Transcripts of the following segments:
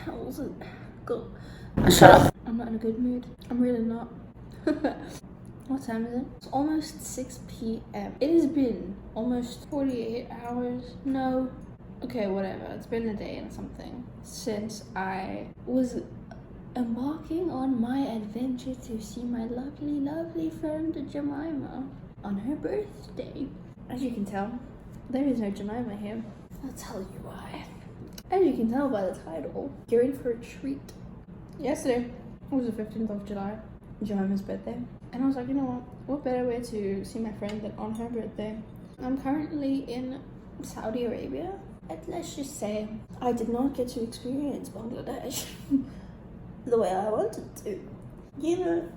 I wasn't good. Shut up. I'm not in a good mood. I'm really not. What time is it? It's almost 6 p.m. It has been almost 48 hours. No. Okay, whatever. It's been a day and something since I was embarking on my adventure to see my lovely, lovely friend Jemima on her birthday. As you can tell, there is no Jemima here. I'll tell you why. As you can tell by the title, you're in for a treat. Yesterday was the 15th of July, Jemima's birthday. And I was like, you know what better way to see my friend than on her birthday? I'm currently in Saudi Arabia. And let's just say I did not get to experience Bangladesh the way I wanted to. You know,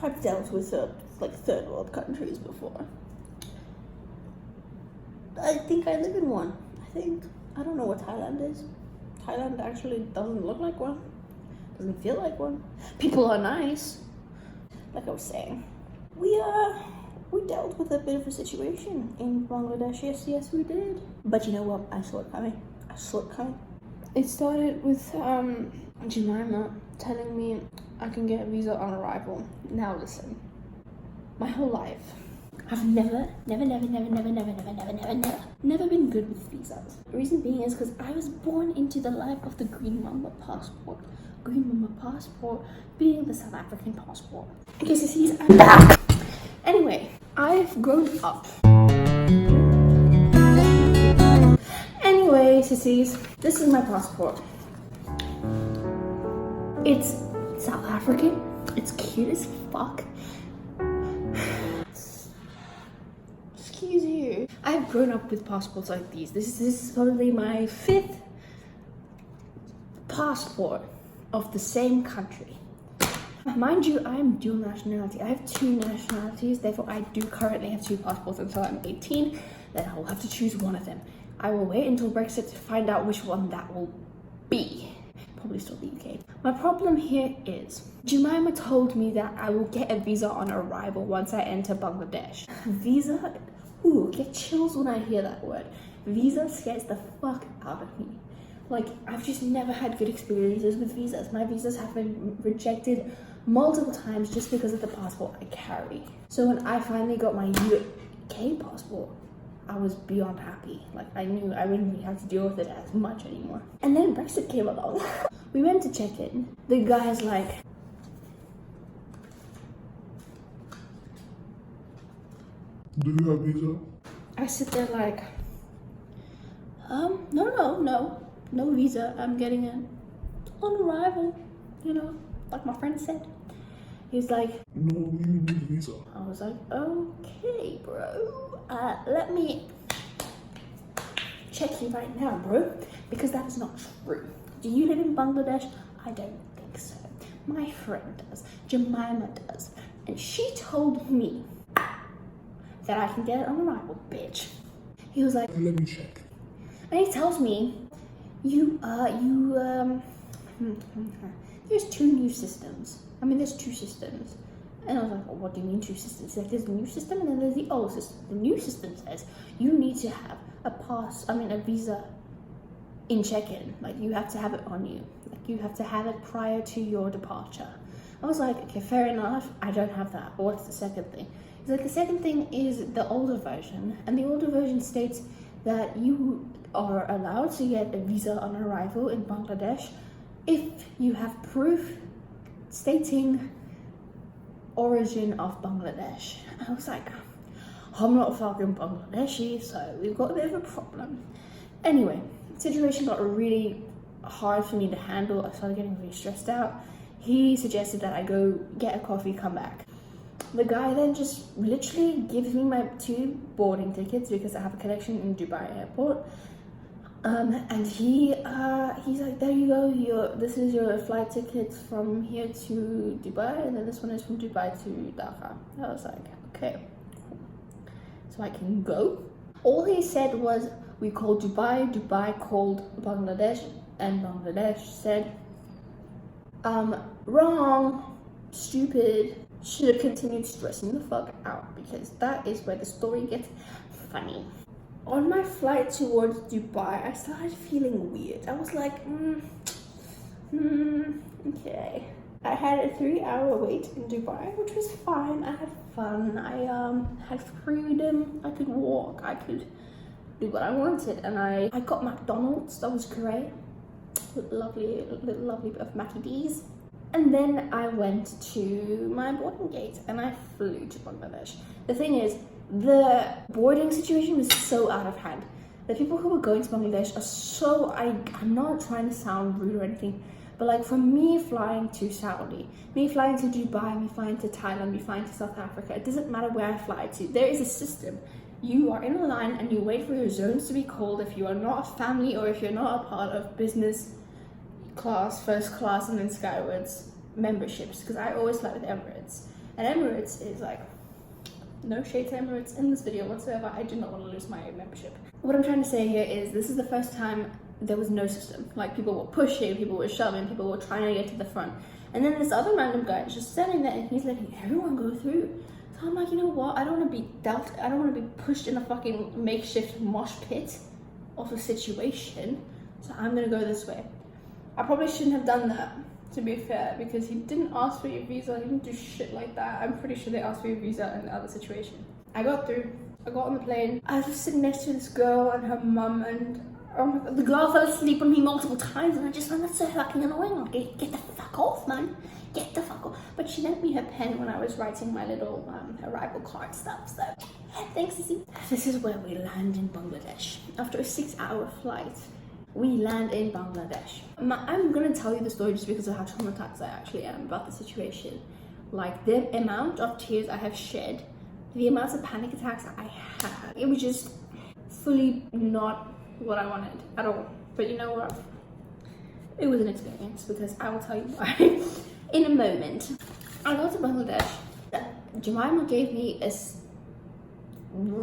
I've dealt with third world countries before. I think I live in one. I don't know what Thailand is. Thailand actually doesn't look like one. Doesn't feel like one. People are nice. Like I was saying, we dealt with a bit of a situation in Bangladesh. Yes, we did. But you know what? I saw it coming. It started with Jemima telling me I can get a visa on arrival. Now listen, my whole life, I've never been good with visas. The reason being is because I was born into the life of the Green Mama passport. Green Mama passport being the South African passport. Okay, so see, I'm back. Anyway, I've grown up. Anyway, sissies, this is my passport. It's South African. It's cute as fuck. Excuse you. I've grown up with passports like these. This is probably my 5th passport of the same country. Mind you, I am dual nationality. I have 2 nationalities, therefore I do currently have 2 passports until I'm 18. Then I will have to choose one of them. I will wait until Brexit to find out which one that will be. Probably still the UK. My problem here is, Jemima told me that I will get a visa on arrival once I enter Bangladesh. Visa? Ooh, get chills when I hear that word. Visa scares the fuck out of me. Like, I've just never had good experiences with visas. My visas have been rejected multiple times just because of the passport I carry. So when I finally got my UK passport, I was beyond happy. Like, I knew I wouldn't really have to deal with it as much anymore. And then Brexit came along. We went to check in. The guy's like, do you have visa? I sit there like, no visa. I'm getting it on arrival, you know, like my friend said. He's like, no, you need a visa. I was like, okay, bro. Let me check you right now, bro, because that is not true. Do you live in Bangladesh? I don't think so. My friend does. Jemima does. And she told me that I can get it on arrival, bitch. He was like, Let me check. and he tells me, there's 2 new systems. I mean, there's 2 systems. And I was like, well, what do you mean 2 systems? He's like, there's the new system and then there's the old system. The new system says you need to have a visa in check-in. Like, you have to have it on you. Like, you have to have it prior to your departure. I was like, okay, fair enough. I don't have that. But what's the second thing? He's like, the second thing is the older version. And the older version states that you are allowed to get a visa on arrival in Bangladesh if you have proof stating origin of Bangladesh. I was like, I'm not fucking Bangladeshi, so we've got a bit of a problem. Anyway, the situation got really hard for me to handle. I started getting really stressed out. He suggested that I go get a coffee, come back. The guy then just literally gives me my 2 boarding tickets because I have a connection in Dubai airport. And he's like, there you go, this is your flight tickets from here to Dubai, and then this one is from Dubai to Dhaka. I was like, okay, cool. So I can go. All he said was, we called Dubai, Dubai called Bangladesh, and Bangladesh said, wrong, stupid, should have continued stressing the fuck out, because that is where the story gets funny. On my flight towards Dubai, I started feeling weird. I was like, Okay. I had a 3-hour wait in Dubai, which was fine. I had fun. I had freedom. I could walk. I could do what I wanted, and I got McDonald's. That was great. Lovely bit of Mackie D's. And then I went to my boarding gate and I flew to Bangladesh. The thing is, the boarding situation was so out of hand. The people who were going to Bangladesh are so, I'm not trying to sound rude or anything, but like for me flying to Saudi, me flying to Dubai, me flying to Thailand, me flying to South Africa, it doesn't matter where I fly to. There is a system. You are in a line and you wait for your zones to be called if you are not a family or if you're not a part of business class, first class, and then skywards memberships, because I always fly with Emirates, and Emirates is like, no shade to Emirates in this video whatsoever. I do not want to lose my membership. What I'm trying to say here is this is the first time there was no system. Like, people were pushing, people were shoving, people were trying to get to the front, and then this other random guy is just standing there and he's letting everyone go through. So I'm like, you know what, I don't want to be dealt, I don't want to be pushed in a fucking makeshift mosh pit of a situation, so I'm gonna go this way. I probably shouldn't have done that, to be fair, because he didn't ask for your visa, he didn't do shit like that. I'm pretty sure they asked for your visa in the other situation. I got through, I got on the plane. I was sitting next to this girl and her mum, and oh my God, the girl fell asleep on me multiple times, and I just found that so fucking annoying. Like, get the fuck off, man. Get the fuck off. But she lent me her pen when I was writing my little arrival card stuff, so thanks, Sissy. This is where we land in Bangladesh. After a 6-hour flight, we land in Bangladesh. I'm gonna tell you the story just because of how traumatized I actually am about the situation. Like, the amount of tears I have shed, the amount of panic attacks I had, it was just fully not what I wanted at all. But you know what? It was an experience, because I will tell you why in a moment. I got to Bangladesh. Jemima gave me a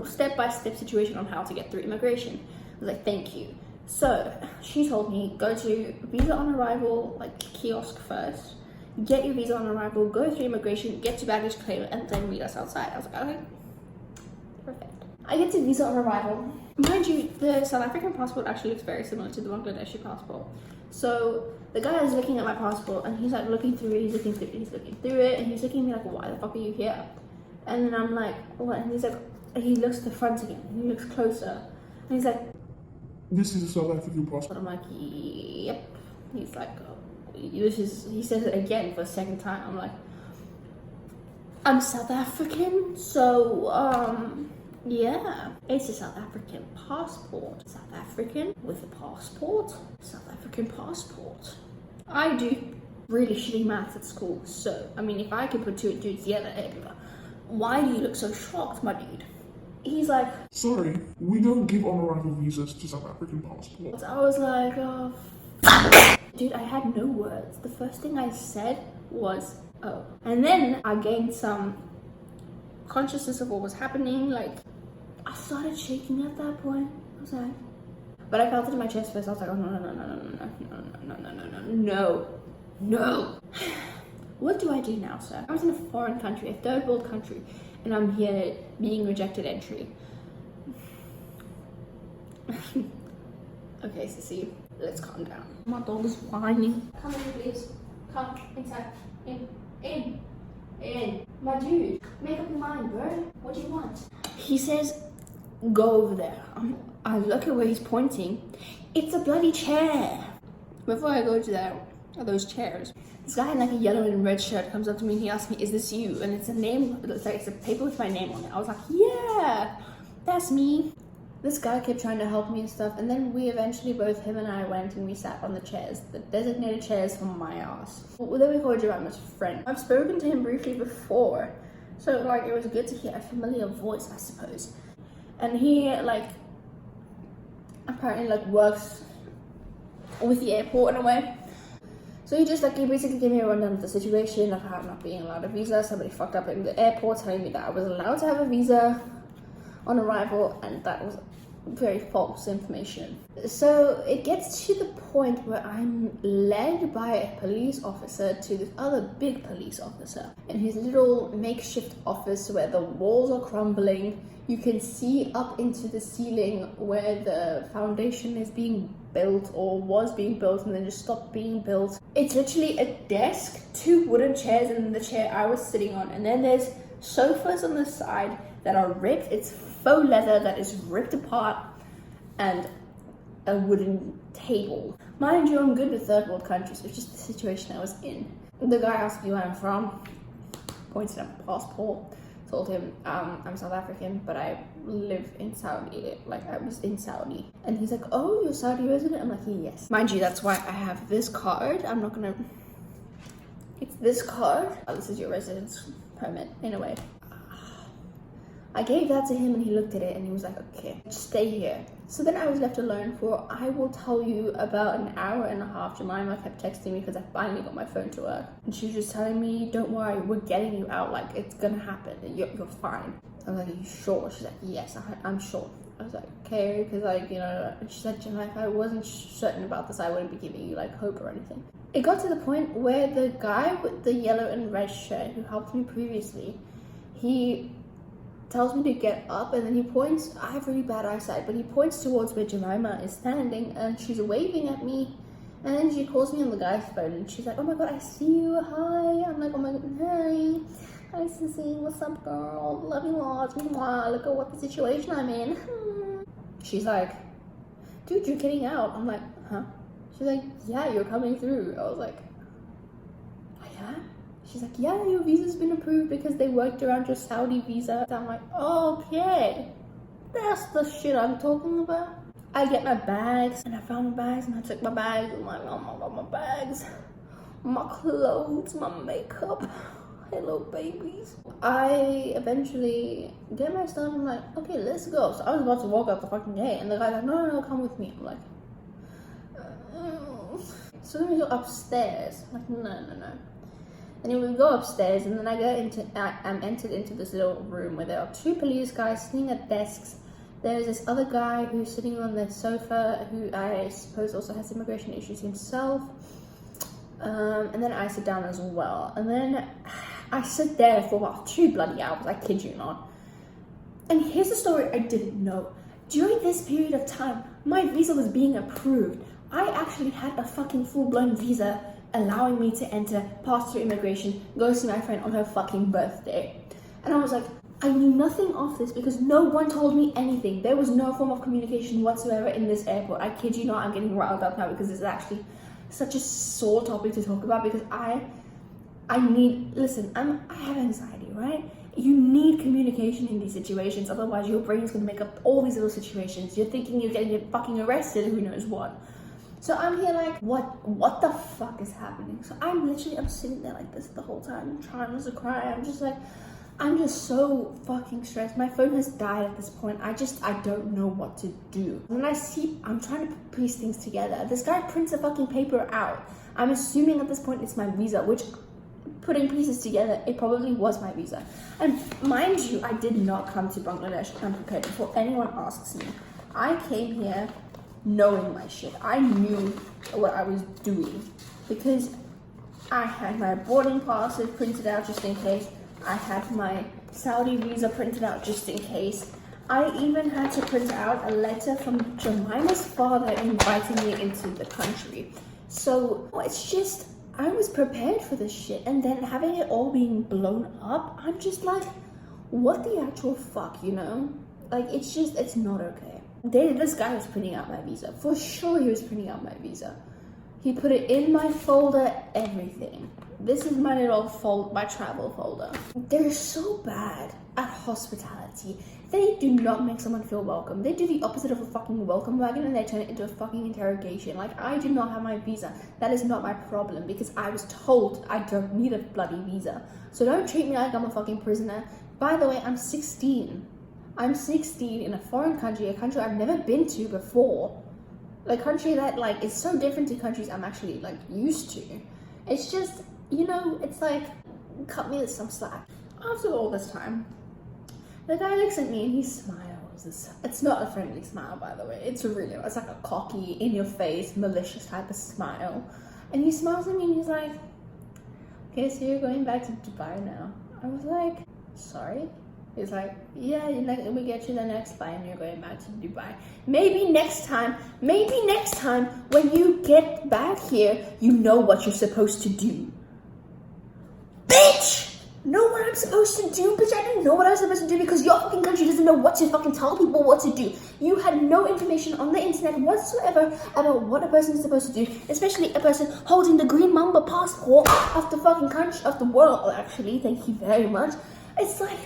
step-by-step situation on how to get through immigration. I was like, thank you. So she told me, go to visa on arrival, like kiosk first, get your visa on arrival, go through immigration, get to baggage claim, and then meet us outside. I was like, okay, perfect. I get to visa on arrival. Mind you, the South African passport actually looks very similar to the Bangladeshi passport. So the guy is looking at my passport and he's like looking through it, he's looking through it, and he's looking at me like, why the fuck are you here? And then I'm like, what? And he's like, he looks at the front again, he looks closer, and he's like, this is a South African passport. I'm like, yep. He's like, oh, he says it again for a second time. I'm like, I'm South African, so yeah, it's a South African passport. South African with a passport. South African passport. I do really shitty maths at school, so I mean, if I could put two and two together, why do you look so shocked, my dude? He's like, sorry, we don't give on-arrival visas to South African passports. I was like, oh, fuck. Dude, I had no words. The first thing I said was, oh. And then I gained some consciousness of what was happening. Like, I started shaking at that point. I was like, but I felt it in my chest first. I was like, oh, no. What do I do now, sir? I was in a foreign country, a third world country, and I'm here being rejected entry. Okay, Sissy, let's calm down. My dog is whining. Come in, please. Come inside. In. My dude, make up your mind, bro. What do you want? He says, go over there. I look at where he's pointing. It's a bloody chair. Before I go to that, those chairs, this guy in like a yellow and red shirt comes up to me and he asks me, is this you? And it's a name, it's a paper with my name on it. I was like, yeah, that's me. This guy kept trying to help me and stuff, and then we eventually, both him and I, went and we sat on the chairs, the designated chairs for my ass. Well, then we called Jemima's friend. I've spoken to him briefly before, so like it was good to hear a familiar voice, I suppose. And he like apparently like works with the airport in a way. So he basically gave me a rundown of the situation of how I'm not being allowed a visa. Somebody fucked up in the airport telling me that I was allowed to have a visa on arrival, and that was very false information. So it gets to the point where I'm led by a police officer to this other big police officer in his little makeshift office where the walls are crumbling. You can see up into the ceiling where the foundation is being built or was being built and then just stopped being built. It's literally a desk, 2 wooden chairs, and then the chair I was sitting on, and then there's sofas on the side that are ripped. It's faux leather that is ripped apart, and a wooden table. Mind you, I'm good with third world countries. It's just the situation I was in. The guy asked me where I'm from, pointed at my passport, told him I'm South African, but I live in Saudi. Like, I was in Saudi. And he's like, oh, you're Saudi resident? I'm like, yes. Mind you, that's why I have this card. I'm not gonna... It's this card. Oh, this is your residence permit, in a way. I gave that to him and he looked at it and he was like, okay, stay here. So then I was left alone for, I will tell you, about an hour and a half. Jemima kept texting me because I finally got my phone to work. And she was just telling me, don't worry, we're getting you out. Like, it's gonna happen. You're fine. I was like, are you sure? She's like, yes, I'm sure. I was like, okay, because like, you know, she said, Jemima, if I wasn't certain about this, I wouldn't be giving you like hope or anything. It got to the point where the guy with the yellow and red shirt who helped me previously, he tells me to get up, and then he points, I have really bad eyesight, but he points towards where Jemima is standing and she's waving at me, and then she calls me on the guy's phone and she's like, oh my god, I see you, hi. I'm like, oh my god, hi, hi Sissy, what's up girl, love you lots, look at what the situation I'm in. She's like, dude, you're getting out. I'm like, huh? She's like, yeah, you're coming through. I was like, yeah? She's like, yeah, your visa's been approved because they worked around your Saudi visa. I'm like, okay, that's the shit I'm talking about. I get my bags, and I found my bags, and I took my bags. I'm like, oh my god, my bags, my clothes, my makeup. Hello, babies. I eventually get my stuff. I'm like, okay, let's go. So I was about to walk out the fucking gate, and the guy's like, no, come with me. I'm like, so then we go upstairs. I'm like, no. And then we go upstairs, and then I'm entered into this little room where there are 2 police guys sitting at desks. There's this other guy who's sitting on the sofa, who I suppose also has immigration issues himself. And then I sit down as well. And then I sit there for about 2 bloody hours, I kid you not. And here's the story I didn't know. During this period of time, my visa was being approved. I actually had a fucking full-blown visa allowing me to enter, pass through immigration, go see my friend on her fucking birthday. And I was like, I knew nothing of this because no one told me anything. There was no form of communication whatsoever in this airport. I kid you not, I'm getting riled up now because it's actually such a sore topic to talk about, because I need, listen, I have anxiety, right? You need communication in these situations, otherwise your brain's gonna make up all these little situations. You're thinking you're gonna get fucking arrested, who knows what. So I'm here like, what the fuck is happening? So I'm sitting there like this the whole time, I'm trying not to cry. I'm just so fucking stressed. My phone has died at this point. I don't know what to do. When I'm trying to piece things together. This guy prints a fucking paper out. I'm assuming at this point it's my visa, which, putting pieces together, it probably was my visa. And mind you, I did not come to Bangladesh unprepared. Before anyone asks me, I came here knowing my shit. I knew what I was doing because I had my boarding passes printed out just in case. I had my Saudi visa printed out just in case. I even had to print out a letter from Jemima's father inviting me into the country. So it's just, I was prepared for this shit, and then having it all being blown up, I'm just like, what the actual fuck, you know? Like, it's not okay. This guy was printing out my visa. For sure he was printing out my visa. He put it in my folder, everything. This is my little my travel folder. They're so bad at hospitality. They do not make someone feel welcome. They do the opposite of a fucking welcome wagon and they turn it into a fucking interrogation. Like, I do not have my visa. That is not my problem because I was told I don't need a bloody visa. So don't treat me like I'm a fucking prisoner. By the way, I'm 16. I'm 16 in a foreign country, a country I've never been to before. A country that, like, is so different to countries I'm actually, like, used to. It's just, you know, it's like, cut me some slack. After all this time, the guy looks at me and he smiles. It's not a friendly smile, by the way. It's like a cocky, in-your-face, malicious type of smile. And he smiles at me and he's like, okay, so you're going back to Dubai now. I was like, sorry? He's like, yeah, we get you the next flight and you're going back to Dubai. Maybe next time when you get back here, you know what you're supposed to do. Bitch! Know what I'm supposed to do? Bitch, I didn't know what I was supposed to do because your fucking country doesn't know what to fucking tell people what to do. You had no information on the internet whatsoever about what a person is supposed to do, especially a person holding the green mamba passport of the fucking country, of the world, actually. Thank you very much. It's like,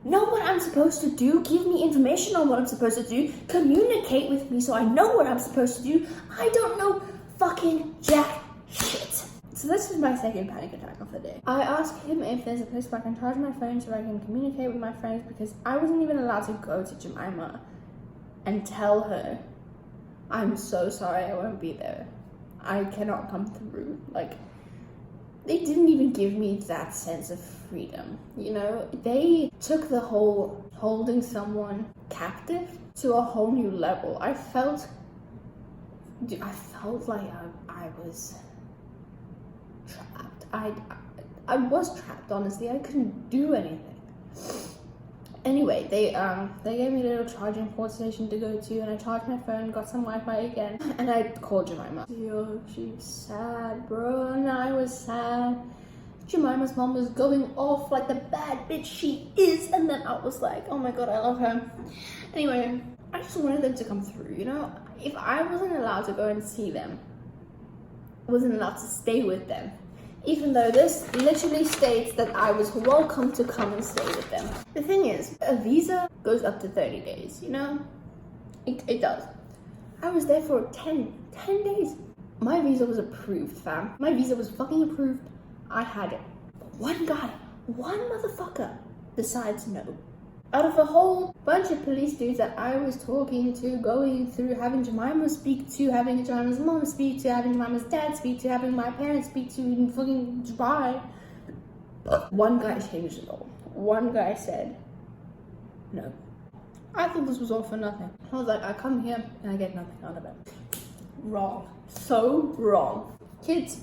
know what I'm supposed to do, give me information on what I'm supposed to do, communicate with me so I know what I'm supposed to do. I don't know fucking jack shit. So this is my second panic attack of the day. I asked him if there's a place where I can charge my phone so I can communicate with my friends, because I wasn't even allowed to go to Jemima and tell her, I'm so sorry, I won't be there. I cannot come through. Like, they didn't even give me that sense of freedom, you know? They took the whole holding someone captive to a whole new level. I felt like I was trapped. I was trapped, honestly. I couldn't do anything. Anyway, they gave me a little charging port station to go to, and I charged my phone, got some Wi-Fi again, and I called Jemima. Yo, she's sad, bro, and I was sad. Jemima's mom was going off like the bad bitch she is, and then I was like, oh my god, I love her. Anyway, I just wanted them to come through, you know? If I wasn't allowed to go and see them, wasn't allowed to stay with them, even though this literally states that I was welcome to come and stay with them. The thing is, a visa goes up to 30 days, you know? It does. I was there for 10 days. My visa was approved, fam. My visa was fucking approved. I had one motherfucker decides no. Out of a whole bunch of police dudes that I was talking to, going through, having Jemima speak to, having Jemima's mom speak to, having Jemima's dad speak to, having my parents speak to in fucking Dubai, one guy changed it all. One guy said no. I thought this was all for nothing. I was like, I come here and I get nothing out of it. Wrong. So wrong. Kids,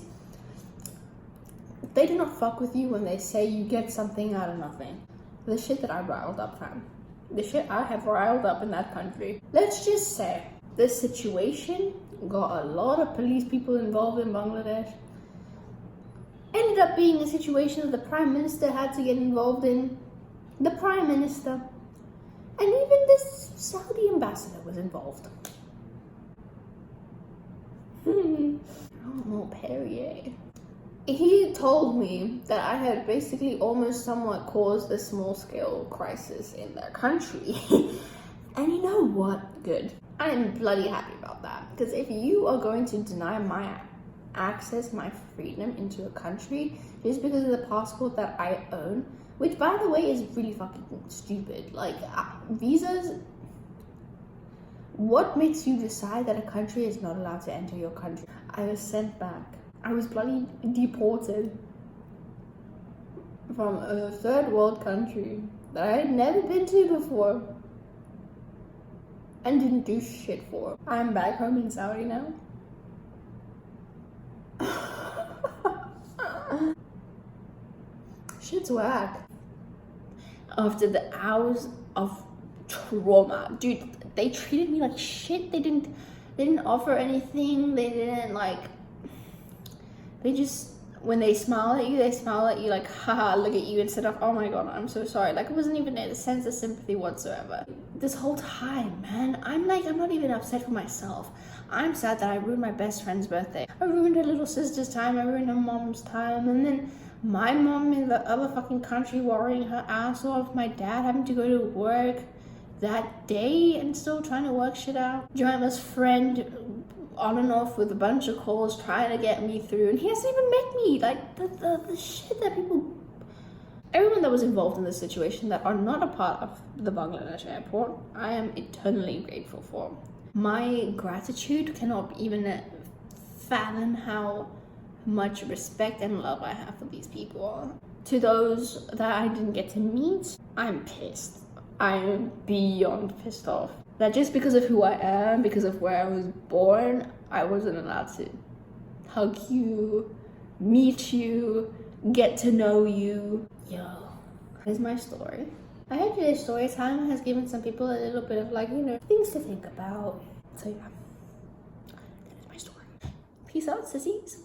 they do not fuck with you when they say you get something out of nothing. The shit that I riled up, fam. The shit I have riled up in that country. Let's just say this situation got a lot of police people involved in Bangladesh. Ended up being a situation that the Prime Minister had to get involved in. The Prime Minister. And even this Saudi ambassador was involved. Oh, Perrier. He told me that I had basically almost somewhat caused a small-scale crisis in their country. And you know what? Good. I am bloody happy about that. Because if you are going to deny my access, my freedom into a country, just because of the passport that I own, which, by the way, is really fucking stupid. Like, visas... What makes you decide that a country is not allowed to enter your country? I was sent back. I was bloody deported from a third world country that I had never been to before and didn't do shit for. I'm back home in Saudi now. Shit's whack. After the hours of trauma, dude, they treated me like shit. They didn't offer anything. They didn't They just, when they smile at you like, haha, look at you, instead of, oh my god, I'm so sorry. Like, it wasn't even a sense of sympathy whatsoever. This whole time, man, I'm not even upset for myself. I'm sad that I ruined my best friend's birthday. I ruined her little sister's time, I ruined her mom's time, and then my mom in the other fucking country worrying her ass off, my dad having to go to work that day and still trying to work shit out. Jemima's friend on and off with a bunch of calls trying to get me through, and he hasn't even met me. Like, the shit that people, everyone that was involved in this situation that are not a part of the Bangladesh airport, I am eternally grateful for. My gratitude cannot even fathom how much respect and love I have for these people. To those that I didn't get to meet, I'm pissed. I am beyond pissed off. That just because of who I am, because of where I was born, I wasn't allowed to hug you, meet you, get to know you. Yo, here's my story. I hope today's story time has given some people a little bit of things to think about. So yeah, that is my story. Peace out, sissies.